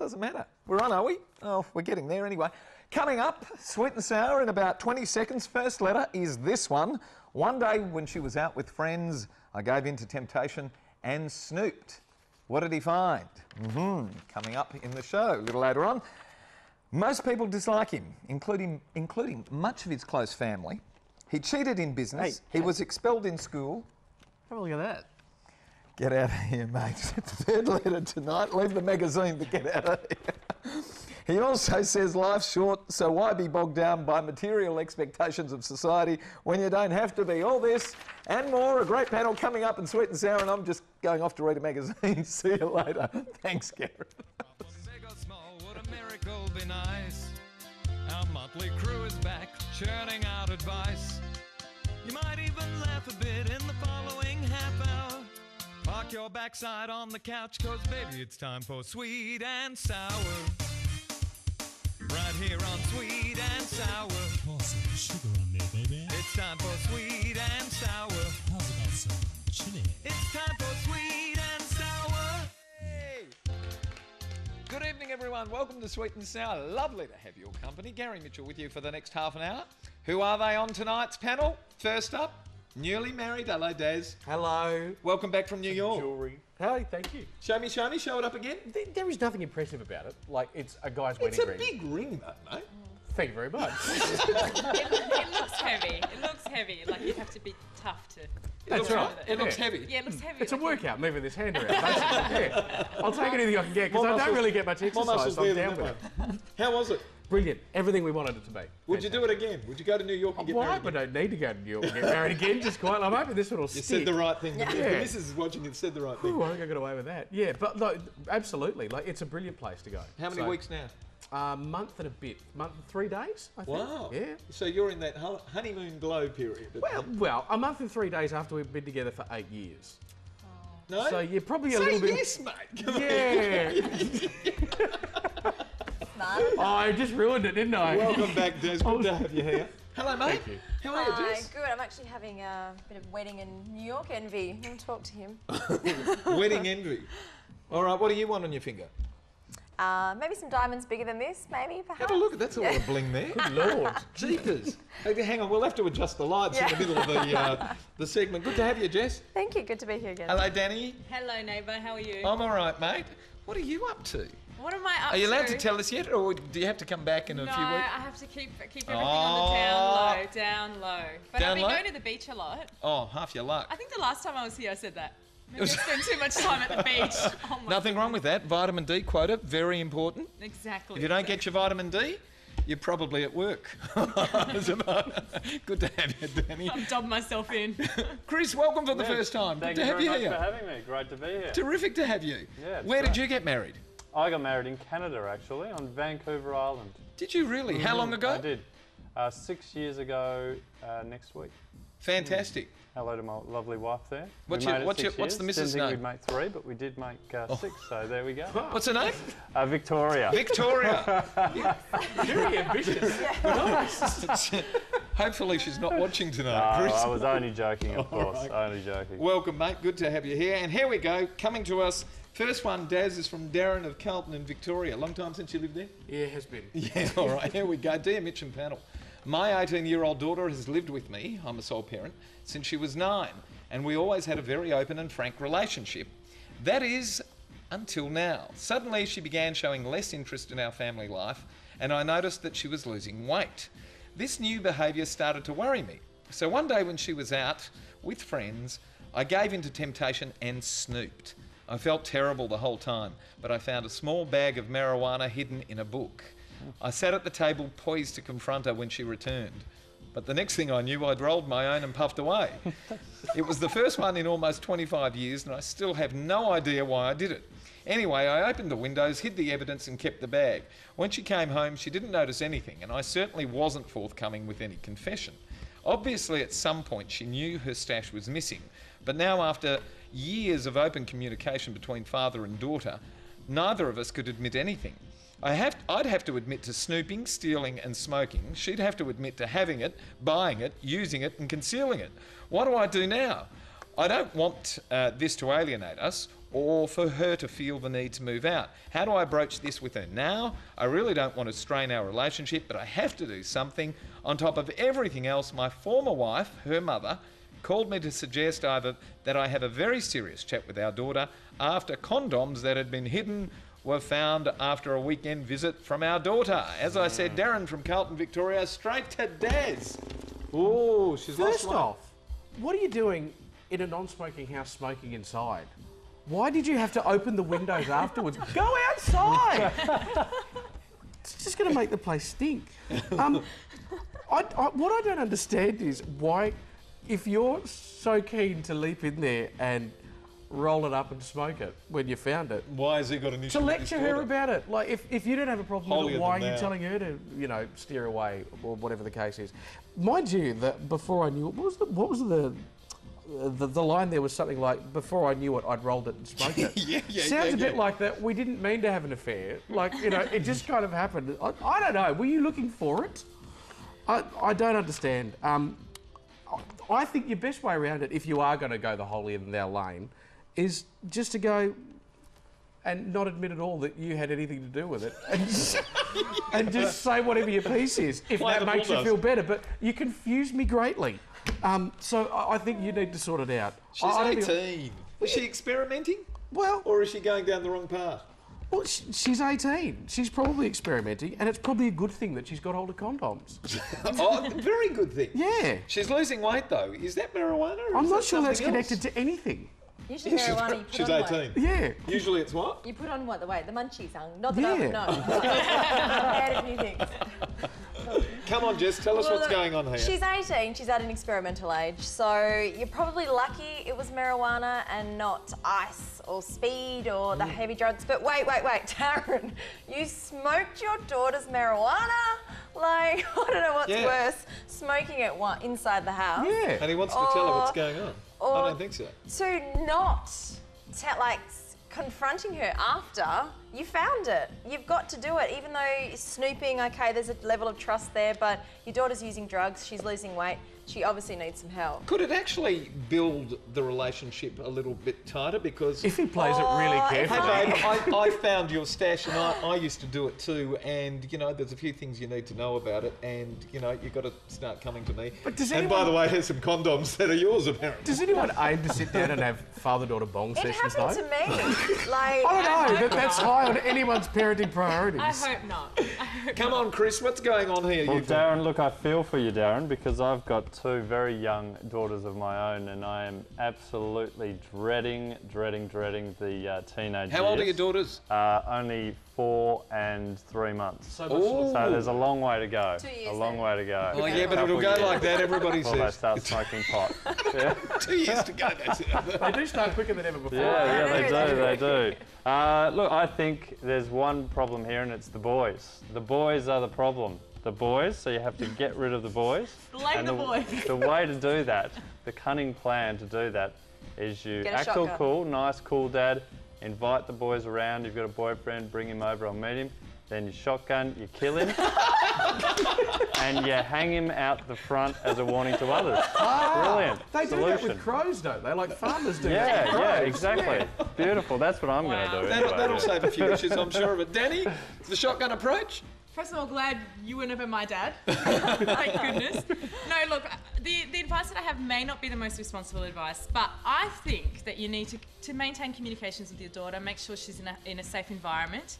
doesn't matter. We're on, are we? Oh, we're getting there anyway. Coming up, sweet and sour in about 20 seconds. First letter is this one. One day when she was out with friends, I gave in to temptation and snooped. What did he find? Coming up in the show a little later on. Most people dislike him, including much of his close family. He cheated in business. He was expelled in school. Have a look at that. Get out of here, mate. Third letter tonight. Leave the magazine, but get out of here. He also says life's short, so why be bogged down by material expectations of society when you don't have to be? All this and more. A great panel coming up in Sweet and Sour, and I'm just going off to read a magazine. See you later. Thanks, Gary. Be nice. Our motley crew is back, churning out advice. You might even laugh a bit in the following half hour. Park your backside on the couch, cause baby it's time for Sweet and Sour. Right here on Sweet and Sour. Pour some sugar on there, baby. It's time for Sweet and Sour. How's about some chili? It's time for Sweet and Sour. Hey. Good evening, everyone. Welcome to Sweet and Sour. Lovely to have your company. Gary Mitchell with you for the next half an hour. Who are they on tonight's panel? First up, newly married. Hello, Des. Hello. Welcome back from New York. Jewellery. Hey, thank you. Show me. Show it up again. There is nothing impressive about it. Like, it's a guy's wedding ring. It's a big ring, though, mate. Thank you very much. It looks heavy. It looks heavy. Like you have to be tough to. That's right. It looks heavy. Yeah, it looks heavy. It's a workout, moving this hand around, basically. Yeah. I'll take anything I can get, because I don't really get much exercise, so I'm down with it. How was it? Brilliant. Everything we wanted it to be. Would you do it again? Would you go to New York and get Well, I married hope I again? don't need to go to New York and get married again, just quietly. I'm hoping this one will stick. You said the right thing. Yeah. The missus is watching and said the right thing. Ooh, I think I got away with that. Yeah, but like, absolutely. Like, it's a brilliant place to go. How many weeks now? Month and a bit. Month and 3 days, I think. Wow. Yeah. So you're in that honeymoon glow period. Well, a month and 3 days after we've been together for 8 years. No? So you're probably a Say little bit... yes, mate. Come Yeah. Oh, I just ruined it, didn't I? Welcome back, Des. Good to have you here. Hello, mate. Thank you. How are you, Hi, Des? good. I'm actually having a bit of wedding in New York envy. I'm going to talk to him. Wedding envy. All right, what do you want on your finger? Maybe some diamonds bigger than this, maybe, perhaps. Have a look. That's a lot of bling there. Good Lord. Jeepers. Hey, hang on, we'll have to adjust the lights in the middle of the segment. Good to have you, Jess. Thank you. Good to be here again. Hello, Danny. Hello, neighbour. How are you? I'm all right, mate. What are you up to? What am I up to? Are you allowed to tell us yet, or do you have to come back in a No, few weeks? I have to keep everything on the down low. But Down I've been low? going to the beach a lot. Oh, half your luck. I think the last time I was here, I said that. Maybe I spend too much time at the beach. Oh my Nothing wrong with that. Vitamin D quota, very important. Exactly. If you don't get your vitamin D, you're probably at work. Good to have you, Danny. I've dubbed myself in. Chris, welcome for the first time. Thank Good to you have very you much here. for having me. Great to be here. Terrific to have you. Yeah, it's Where did great. you get married? I got married in Canada, actually, on Vancouver Island. Did you really? How long ago? I did. 6 years ago next week. Fantastic. Hello to my lovely wife there. What's We your- made it what's 6 your- what's years. the missus' Didn't name? think we'd make 3, but we did make 6, so there we go. What's her name? Victoria. Victoria. Very ambitious. Hopefully she's not watching tonight, No, Chris. I was only joking, of course. Only joking. Welcome, mate. Good to have you here. And here we go. Coming to us. First one, Daz, is from Darren of Carlton in Victoria. Long time since you lived there? Yeah, it has been. Yeah, all right. Here we go. Dear Mitch and panel, my 18-year-old daughter has lived with me, I'm a sole parent, since she was 9. And we always had a very open and frank relationship. That is, until now. Suddenly she began showing less interest in our family life, and I noticed that she was losing weight. This new behaviour started to worry me. So one day when she was out with friends, I gave in to temptation and snooped. I felt terrible the whole time, but I found a small bag of marijuana hidden in a book. I sat at the table poised to confront her when she returned. But the next thing I knew, I'd rolled my own and puffed away. It was the first one in almost 25 years, and I still have no idea why I did it. Anyway, I opened the windows, hid the evidence and kept the bag. When she came home, she didn't notice anything, and I certainly wasn't forthcoming with any confession. Obviously, at some point, she knew her stash was missing, but now after years of open communication between father and daughter, neither of us could admit anything. I'd have to admit to snooping, stealing and smoking. She'd have to admit to having it, buying it, using it and concealing it. What do I do now? I don't want this to alienate us or for her to feel the need to move out. How do I broach this with her now? I really don't want to strain our relationship, but I have to do something. On top of everything else, my former wife, her mother, called me to suggest either that I have a very serious chat with our daughter after condoms that had been hidden were found after a weekend visit from our daughter. As I said, Darren from Carlton, Victoria, straight to Daz. Oh, she's First lost off, what are you doing in a non-smoking house smoking inside? Why did you have to open the windows afterwards? Go outside! It's just going to make the place stink. What I don't understand is why, if you're so keen to leap in there and roll it up and smoke it when you found it, Why has he got an issue to with his lecture her daughter? about it. Like, if you don't have a problem with Holier it, why are than you thou. telling her to, steer away or whatever the case is? Mind you, that before I knew it, what was the line there was something like, before I knew it, I'd rolled it and smoked it. Sounds a bit like that. We didn't mean to have an affair. Like, it just kind of happened. I don't know. Were you looking for it? I don't understand. I think your best way around it, if you are going to go the holier than thou lane, is just to go and not admit at all that you had anything to do with it, and just say whatever your piece is, if Play that the makes you bulldozer. feel better. But you confuse me greatly. So I think you need to sort it out. She's I don't think- 18. Is she experimenting? Well, Or is she going down the wrong path? well, she's 18. She's probably experimenting, and it's probably a good thing that she's got hold of condoms. Oh, very good thing. Yeah. She's losing weight though. Is that marijuana? Or I'm is not that sure that's something else? connected to anything. Usually marijuana you put She's on 18. Yeah. Usually it's what? You put on what? The weight? The munchies, not the Yeah. no. Add a few things. Come on, Jess, tell us Well, what's going on here. She's 18, she's at an experimental age, so you're probably lucky it was marijuana and not ice or speed or the heavy drugs. But wait, Darren, you smoked your daughter's marijuana? Like, I don't know what's Yeah. worse, smoking it inside the house. Yeah. And he wants to tell her what's going on. I or- don't think so. To not, confronting her after you found it. You've got to do it, even though snooping, okay, there's a level of trust there, but your daughter's using drugs, she's losing weight, she obviously needs some help. Could it actually build the relationship a little bit tighter? Because If he plays it really if carefully. hey babe, I found your stash and I used to do it too, and there's a few things you need to know about it, and you've got to start coming to me. But does and by anyone- the way, here's some condoms that are yours apparently. Does anyone aim to sit down and have father-daughter bong It sessions happened though? to me. Like, I don't know. hope That's not. high on anyone's parenting priorities. I hope not. I hope Come on, Chris, what's going on here? Well, You've- Darren, look, I feel for you, Darren, because I've got two very young daughters of my own, and I am absolutely dreading the teenage How old are your years. daughters? Only 4 and 3 months. So Oh. So there's a long way to go. 2 years A long then. way to go. Oh yeah, but Couple it'll go years like that. Everybody before they says. start smoking pot. Yeah, 2 years to go. That's it. They do start quicker than ever before. yeah, they they do. Look, I think there's one problem here, and it's the boys. The boys are the problem. The boys, so you have to get rid of the boys. Blame And the boys. The way to do that, the cunning plan to do that, is you Get a act all shotgun. cool, nice, cool dad, invite the boys around, you've got a boyfriend, bring him over, I'll meet him, then you shotgun, you kill him, and you hang him out the front as a warning to others. Brilliant They do solution. that with crows, don't they? Like farmers do that Yeah, with yeah, crows. exactly. Beautiful, that's what I'm going to do. That'll, anyway, that'll yeah. save a few issues, I'm sure of it. Danny, the shotgun approach? First of all, glad you were never my dad. Thank goodness. No, look, the advice that I have may not be the most responsible advice, but I think that you need to maintain communications with your daughter, make sure she's in a safe environment,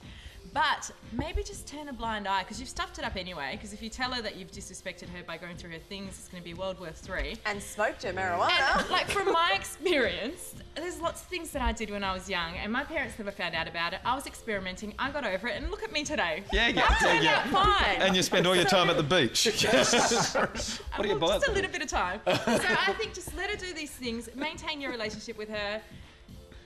but maybe just turn a blind eye, because you've stuffed it up anyway, because if you tell her that you've disrespected her by going through her things, it's going to be World War III. and smoked her marijuana. And, like, from my experience, there's lots of things that I did when I was young, and my parents never found out about it. I was experimenting, I got over it, and look at me today. Yeah, I turned out fine. And you spend all your time at the beach. What do you buy? Just a little bit of time. So I think just let her do these things, maintain your relationship with her.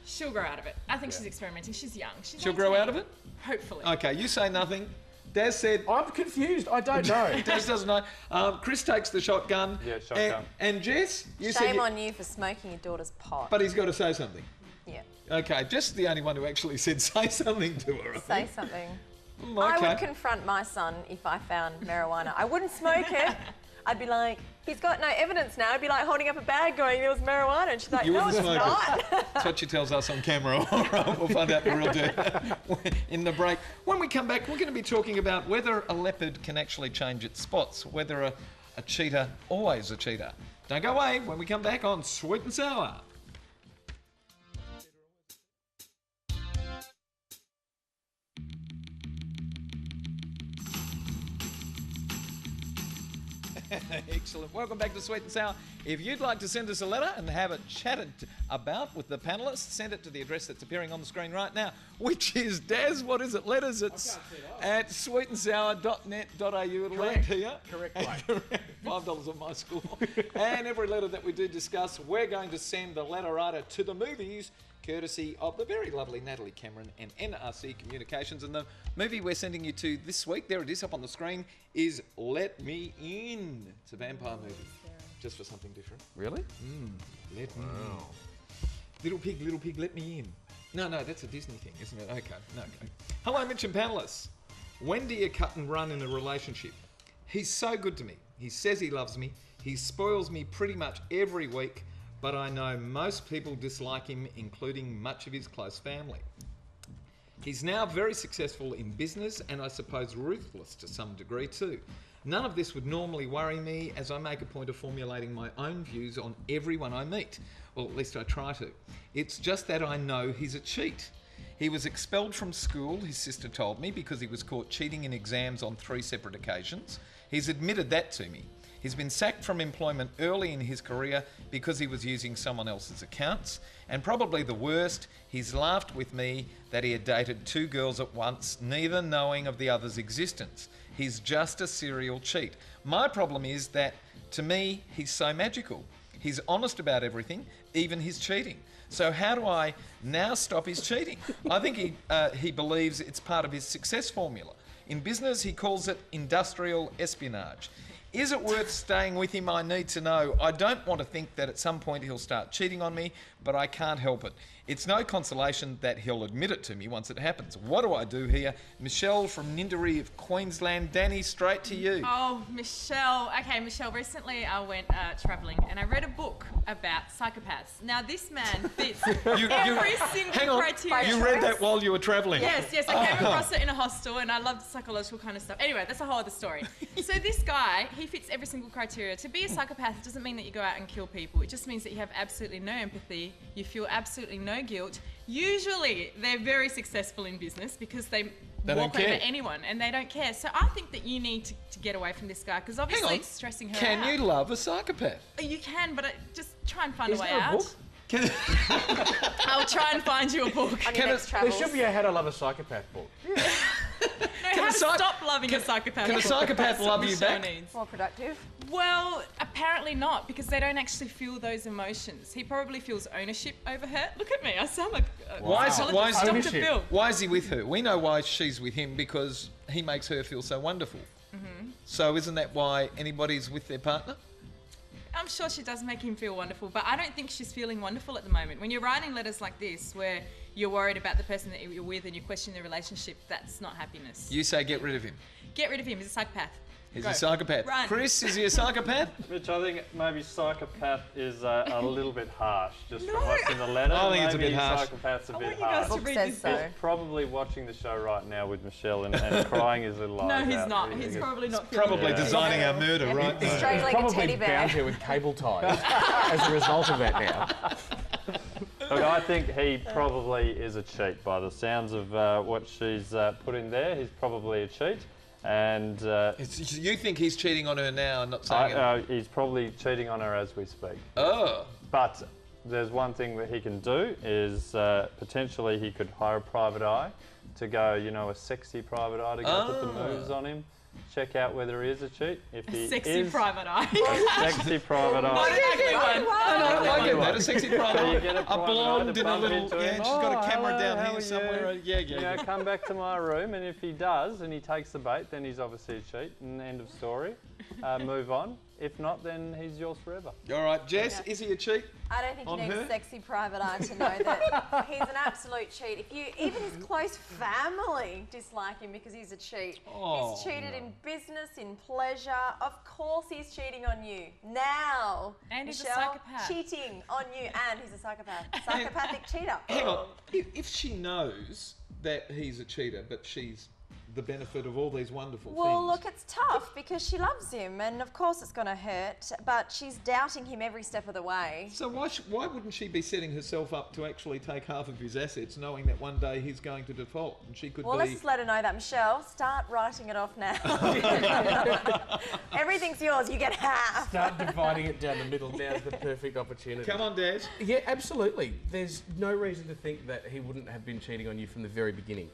She'll grow out of it. I think she's experimenting. She's young. She'll grow 18. out of it? Hopefully. Okay, you say nothing. Daz said, I'm confused. I don't know. Daz doesn't know. Chris takes the shotgun. Yeah, shotgun. And Jess, you said, Shame on you for smoking your daughter's pot. but he's got to say something. Yeah, Okay, Jess is the only one who actually said say something to her. I say think. something. Mm, I would okay. confront my son if I found marijuana. I wouldn't smoke it. I'd be like, he's got no evidence now. I'd be like holding up a bag going, there was marijuana. And she's like, You no, were the it's smoker. not. That's what she tells us on camera. All right, we'll find out the real deal in the break. When we come back, we're going to be talking about whether a leopard can actually change its spots, whether a cheetah always a cheetah. Don't go away when we come back on Sweet and Sour. Excellent. Welcome back to Sweet and Sour. If you'd like to send us a letter and have it chatted about with the panellists, send it to the address that's appearing on the screen right now, which is, Daz, what is it? Letters at sweetandsour.net.au. It'll land here. Correct. $5 on my score. And every letter that we do discuss, we're going to send the letter writer to the movies, courtesy of the very lovely Natalie Cameron and NRC Communications. And the movie we're sending you to this week, there it is up on the screen, is Let Me In. It's a vampire movie, just for something different. Really? Let me in. Little pig, let me in. No, that's a Disney thing, isn't it? Okay, no. Okay. Hello, Mitch and panellists. When do you cut and run in a relationship? He's so good to me. He says he loves me. He spoils me pretty much every week, but I know most people dislike him, including much of his close family. He's now very successful in business and I suppose ruthless to some degree too. None of this would normally worry me, as I make a point of formulating my own views on everyone I meet. Well, at least I try to. It's just that I know he's a cheat. He was expelled from school, his sister told me, because he was caught cheating in exams on 3 separate occasions. He's admitted that to me. He's been sacked from employment early in his career because he was using someone else's accounts. And probably the worst, he's laughed with me that he had dated 2 girls at once, neither knowing of the other's existence. He's just a serial cheat. My problem is that, to me, he's so magical. He's honest about everything, even his cheating. So how do I now stop his cheating? I think he believes it's part of his success formula. In business, he calls it industrial espionage. Is it worth staying with him? I need to know. I don't want to think that at some point he'll start cheating on me, but I can't help it. It's no consolation that he'll admit it to me once it happens. What do I do here? Michelle from Ninderry of Queensland. Danny, straight to you. Oh, Michelle. Okay, Michelle, recently I went travelling and I read a book about psychopaths. Now, this man fits every single criteria. You read that while you were travelling? Yes, I came across it in a hostel and I loved psychological kind of stuff. Anyway, that's a whole other story. So this guy, he fits every single criteria. To be a psychopath doesn't mean that you go out and kill people. It just means that you have absolutely no empathy, you feel absolutely no guilt. Usually, they're very successful in business because they walk over anyone and they don't care. So I think that you need to get away from this guy because obviously it's stressing her out. Can you love a psychopath? You can, but just try and find a way there a out. book? I'll try and find you a book. There should be a How to Love a Psychopath book. No, how to stop loving a psychopath. Can a psychopath love you back? More productive. Well, apparently not, because they don't actually feel those emotions. He probably feels ownership over her. Look at me, I sound like Why is Dr. Phil. Why is he with her? We know why she's with him, because he makes her feel so wonderful. So isn't that why anybody's with their partner? I'm sure she does make him feel wonderful, but I don't think she's feeling wonderful at the moment. When you're writing letters like this, where you're worried about the person that you're with and you question the relationship, that's not happiness. You say get rid of him. Get rid of him. He's a psychopath. He's a psychopath. Run. Chris, is he a psychopath? Which I think maybe psychopath is a little bit harsh, just from what's in the letter. I think it's a Maybe bit harsh. Psychopath's a I bit want you guys harsh. to read Says this. so. He's probably watching the show right now with Michelle and crying his little eyes No, out. he's not. He's probably not feeling Probably it. designing our murder right now. Straight like a Probably teddy bear. bound here with cable ties as a result of that now. Look, I think he probably is a cheat by the sounds of what she's put in there. He's probably a cheat. And You think he's cheating on her now and not saying it? he's probably cheating on her as we speak. Oh. But there's one thing that he can do is potentially he could hire a private eye to go, a sexy private eye to go put the moves on him. Check out whether he is a cheat. If he Sexy is private eye. a sexy private Not eye. an ugly one. No, I get that. A sexy private So you eye. get a A private eye blonde to in a bump little... into Yeah, him. she's got a Oh, camera hello, down how here are somewhere. you? Yeah. Come back to my room, and if he does and he takes the bait, then he's obviously a cheat, and end of story. Move on. If not, then he's yours forever. All right, Jess, is he a cheat? I don't think On you need her? a sexy private eye to know that he's an absolute cheat. If you, even his close family dislike him because he's a cheat. Oh, He's cheated in business, in pleasure. Of course he's cheating on you. Now, And he's a Michelle, psychopath. cheating on you, and he's a psychopath. Psychopathic cheater. Hang on. If she knows that he's a cheater, but she's the benefit of all these wonderful Well, things. look, it's tough because she loves him, and of course it's going to hurt, but she's doubting him every step of the way. So why wouldn't she be setting herself up to actually take half of his assets, knowing that one day he's going to default, and she could Well, be... let's just let her know that. Michelle, start writing it off now. Everything's yours, you get half. Start dividing it down the middle. Now's the perfect opportunity. Come on, Dad. Yeah, absolutely. There's no reason to think that he wouldn't have been cheating on you from the very beginning.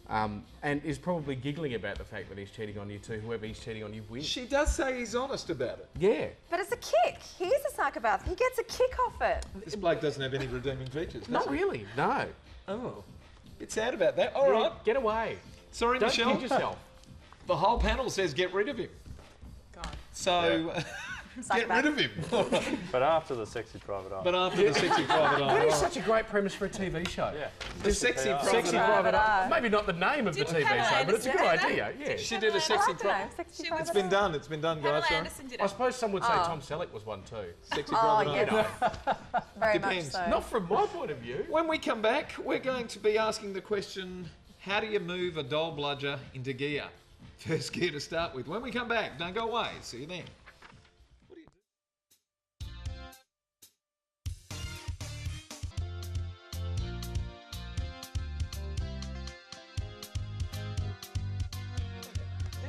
And is probably giggling about the fact that he's cheating on you to whoever he's cheating on you with. She does say he's honest about it. Yeah. But it's a kick. He is a psychopath. He gets a kick off it. This bloke doesn't have any redeeming features. Not does he? really, no. Oh. Bit sad about that. All right. Get away. Sorry, Don't Michelle. kid yourself. The whole panel says get rid of him. God. So, get rid of him. But after the sexy private eye. But after the sexy private eye. That is such a great premise for a TV show. yeah. The sexy PR. private Sexy eye. private eye. eye. Maybe not the name of the Didn't TV Pamela show, but it's a good Anderson do idea. Yeah. She did a I sexy like the name, private sexy She private was- It's been eye. done. It's been done, Pamela guys. Sorry. Anderson did I it. suppose some would say Tom Selleck was one too. Sexy Oh, private eye. yeah. Very Depends. much so. Not from my point of view. When we come back, we're going to be asking the question, how do you move a dole bludger into gear? First gear to start with. When we come back, don't go away. See you then. What do you do?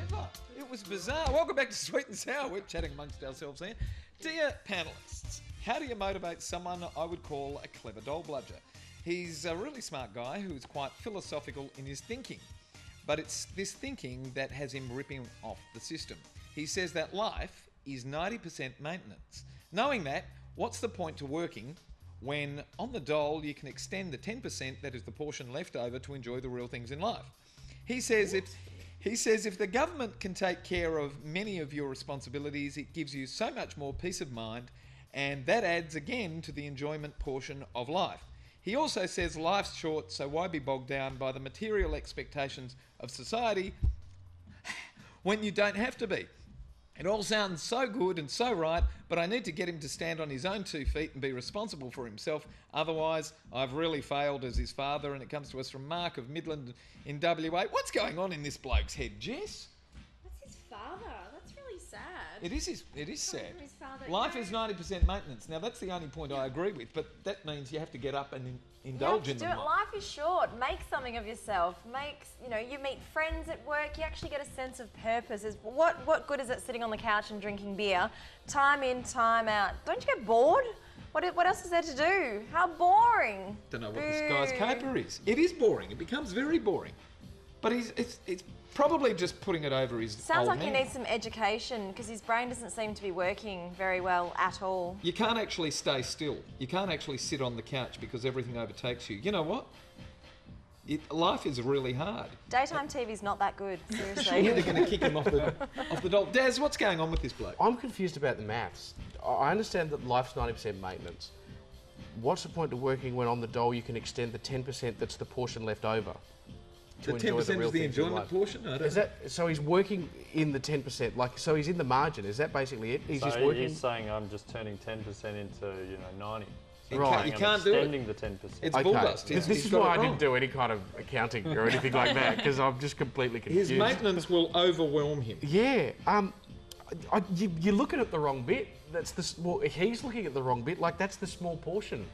Ever. It was bizarre. Welcome back to Sweet and Sour. We're chatting amongst ourselves here. Dear panellists, how do you motivate someone I would call a clever dole bludger? He's a really smart guy who is quite philosophical in his thinking, but it's this thinking that has him ripping off the system. He says that life is 90% maintenance. Knowing that, what's the point to working when on the dole you can extend the 10% that is the portion left over to enjoy the real things in life? He says if the government can take care of many of your responsibilities, it gives you so much more peace of mind, and that adds again to the enjoyment portion of life. He also says life's short, so why be bogged down by the material expectations of society when you don't have to be? It all sounds so good and so right, but I need to get him to stand on his own 2 feet and be responsible for himself. Otherwise, I've really failed as his father. And it comes to us from Mark of Midland in WA. What's going on in this bloke's head, Jess? That's his father. That's really sad. It is sad. from his father. Life No. is 90% maintenance. Now, that's the only point I agree with, but that means you have to get up and indulge in do them. it. Life is short. Make something of yourself. You meet friends at work. You actually get a sense of purpose. What good is it sitting on the couch and drinking beer, time in, time out? Don't you get bored? What else is there to do? How boring. Don't know what this guy's caper is. It is boring. It becomes very boring. But it's probably just putting it over his Sounds old like he man. needs some education because his brain doesn't seem to be working very well at all. You can't actually stay still. You can't actually sit on the couch because everything overtakes you. You know what? Life is really hard. Daytime TV's not that good, Surely seriously. they're going to kick him off the doll. Daz, what's going on with this bloke? I'm confused about the maths. I understand that life's 90% maintenance. What's the point of working when on the dole you can extend the 10% that's the portion left over? The to enjoy 10% real is the things in enjoyment life? portion? I don't Is that so? He's working in the 10%, so he's in the margin. Is that basically it? He's So just working. he's saying I'm just turning 10% into 90. You Right. can't, you can't do Extending it. the 10%. It's Okay. bulldust. This He's is got why it I wrong. didn't do any kind of accounting or anything like that because I'm just completely confused. His maintenance will overwhelm him. Yeah. You're looking at the wrong bit. He's looking at the wrong bit. Like that's the small portion.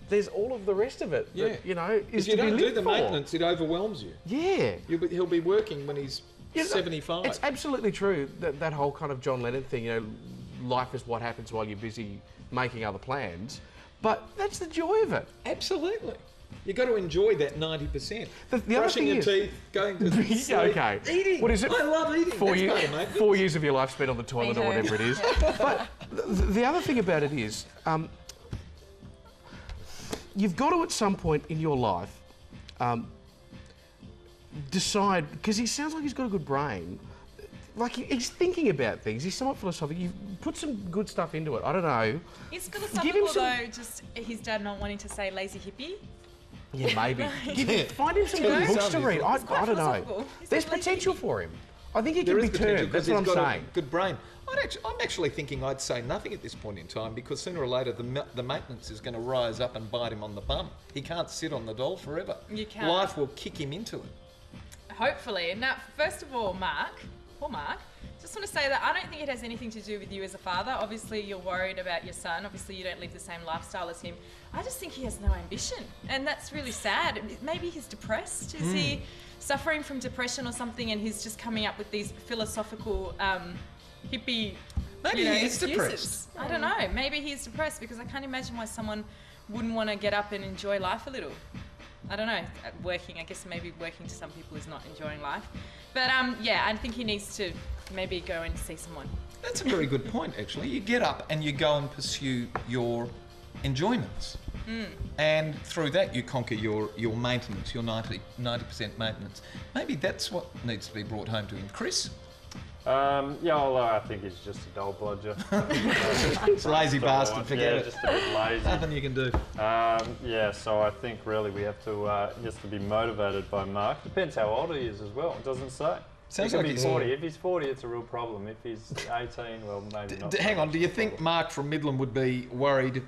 There's all of the rest of it. Yeah. That, is If you to be don't do lived the for. maintenance, it overwhelms you. Yeah. He'll be working when he's You know, 75. It's absolutely true that whole kind of John Lennon thing. Life is what happens while you're busy making other plans. But that's the joy of it. Absolutely. You've got to enjoy that 90%. The other Brushing thing your is- teeth, going to sleep, Okay. eating. What is it? I love eating. Four That's years, part of maintenance. 4 years of your life spent on the toilet Me or too. whatever it is. But the other thing about it is, you've got to at some point in your life decide, because he sounds like he's got a good brain, like he's thinking about things. He's somewhat philosophical. You've put some good stuff into it. I don't know. Is Give him philosophical some- though just his dad not wanting to say lazy hippie? Yeah, maybe. Find him some good books to read. I quite don't know. philosophical. He's There's like lazy potential hippie. for him. I think he There can is be potential turned. because That's what he's I'm got saying. a good brain. I'm actually thinking I'd say nothing at this point in time because sooner or later the maintenance is going to rise up and bite him on the bum. He can't sit on the dole forever. You can't. Life will kick him into it. Hopefully. Now, first of all, poor Mark, just want to say that I don't think it has anything to do with you as a father. Obviously, you're worried about your son. Obviously, you don't live the same lifestyle as him. I just think he has no ambition, and that's really sad. Maybe he's depressed. Is he suffering from depression or something, and he's just coming up with these philosophical, hippie Maybe he is excuses? depressed. I don't know. Maybe he's depressed because I can't imagine why someone wouldn't want to get up and enjoy life a little. I don't know, working, I guess maybe working to some people is not enjoying life. But yeah, I think he needs to maybe go and see someone. That's a very good point, actually. You get up and you go and pursue your enjoyments. And through that, you conquer your maintenance, your 90% maintenance. Maybe that's what needs to be brought home to him. Chris? Yeah, although I think he's just a dole bludger. Lazy bastard, forget yeah, it. just a bit lazy. Nothing you can do. Yeah, so I think really we have to, he has to be motivated by Mark. Depends how old he is as well, it doesn't say. Sounds he could like be he's 40. If he's 40, it's a real problem. If he's 18, well, maybe not. Hang on, do you think Mark from Midland would be worried,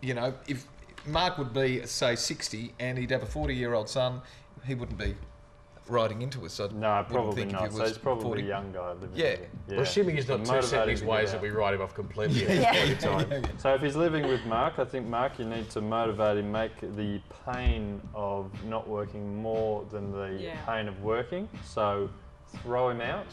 you know, if Mark would be, say, 60 and he'd have a 40-year-old son, he wouldn't be riding into us? No, probably not. So he's probably 40. a young guy living Yeah. with him. Well, assuming he's not too set in his motivating to ways get that out. we write him off completely. So if he's living with Mark, I think Mark, you need to motivate him, make the pain of not working more than the pain of working. So throw him out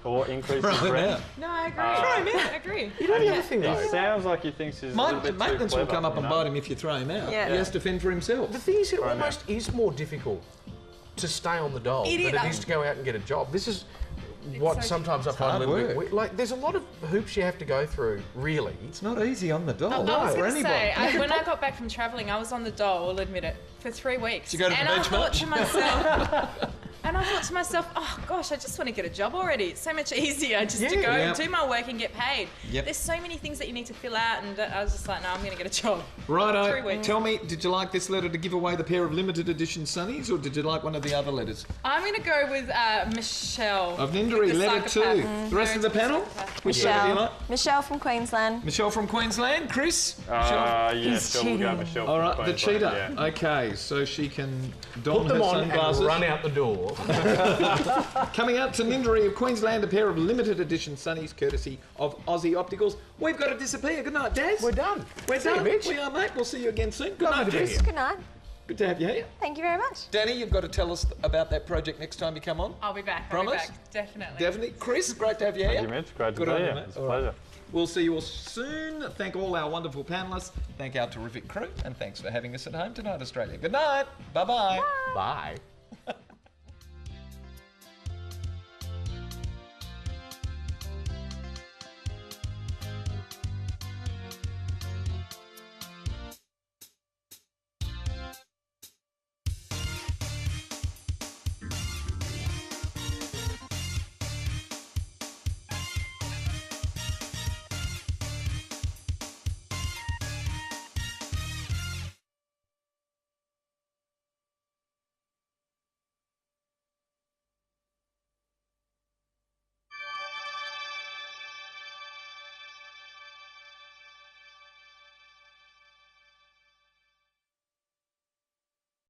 or increase his rent. No, I agree. I agree. You know the other thing, He though? sounds like he thinks he's a little bit too Maintenance will clever, come up you and know? bite him if you throw him out. Yeah. He has to fend for himself. The thing is, it almost is more difficult to stay on the dole than it is to go out and get a job. This is what so sometimes I find a hard little bit work. weird. Like, there's a lot of hoops you have to go through, really. It's not easy on the dole. I was for going to anybody. say, when I got back from travelling, I was on the dole, I'll admit it, for 3 weeks. Did you go to the and I beach thought much? to myself, and I thought to myself, oh gosh, I just want to get a job already. It's so much easier just to go and do my work and get paid. Yep. There's so many things that you need to fill out, and I was just like, no, I'm going to get a job. 3 Righto. weeks. Tell me, did you like this letter to give away the pair of limited edition sunnies, or did you like one of the other letters? I'm going to go with Michelle. Of with Ninderry, the letter 2. psychopath. The rest of the panel? Which letter do you like? Michelle from Queensland. Michelle from Queensland. Chris? Yeah, He's sure, we'll go cheating. Michelle. All from right, the Queensland, cheater. yeah. Okay, so she can don Put her them on sunglasses. and run out the door. Coming out to Ninderry of Queensland, a pair of limited edition sunnies, courtesy of Aussie Opticals. We've got to disappear. Good night, Daz. We're done. We're See you, done. Mitch. We are, mate. We'll see you again soon. Good night, Lovely to be Jess. here. Good night. Good to have you here. Thank you very much. Danny, you've got to tell us about that project next time you come on. I'll be back. Promise? I'll be back. Definitely. Definitely. Chris, great to have you Thank here. you, Mitch. Great to Good be on you, here. mate. It's a All right. pleasure. We'll see you all soon. Thank all our wonderful panellists. Thank our terrific crew. And thanks for having us at home tonight, Australia. Good night. Bye-bye. Bye.